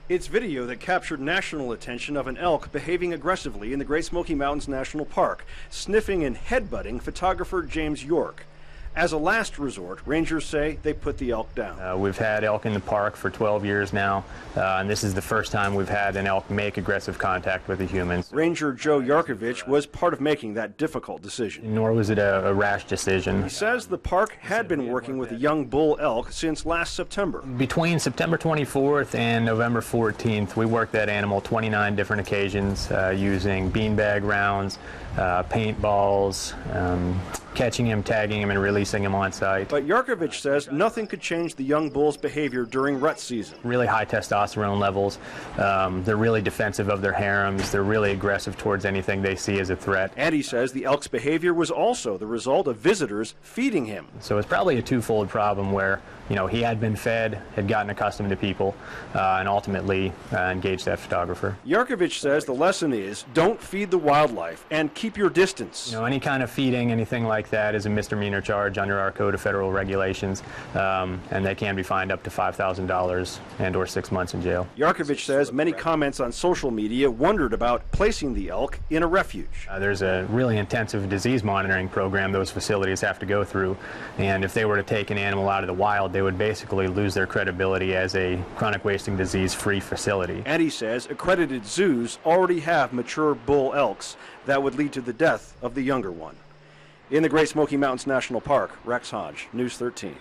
It's video that captured national attention of an elk behaving aggressively in the Great Smoky Mountains National Park, sniffing and headbutting photographer James York. As a last resort, rangers say they put the elk down. We've had elk in the park for 12 years now, and this is the first time we've had an elk make aggressive contact with a human. Ranger Joe Yarkovich was part of making that difficult decision. Nor was it a rash decision. He says the park had been working with a young bull elk since last September. Between September 24th and November 14th, we worked that animal 29 different occasions using beanbag rounds, paintballs, catching him, tagging him, and releasing him on site. But Yarkovich says nothing could change the young bull's behavior during rut season. Really high testosterone levels. They're really defensive of their harems. They're really aggressive towards anything they see as a threat. And he says the elk's behavior was also the result of visitors feeding him. So it's probably a twofold problem where, he had been fed, had gotten accustomed to people, and ultimately engaged that photographer. Yarkovich says the lesson is don't feed the wildlife and keep your distance. Any kind of feeding, anything like that is a misdemeanor charge under our Code of Federal Regulations, and they can be fined up to $5,000 and/or 6 months in jail. Yarkovich says many comments on social media wondered about placing the elk in a refuge. There's a really intensive disease monitoring program those facilities have to go through, and if they were to take an animal out of the wild, they would basically lose their credibility as a chronic wasting disease-free facility. And he says accredited zoos already have mature bull elks that would lead to the death of the younger one. In the Great Smoky Mountains National Park, Rex Hodge, News 13.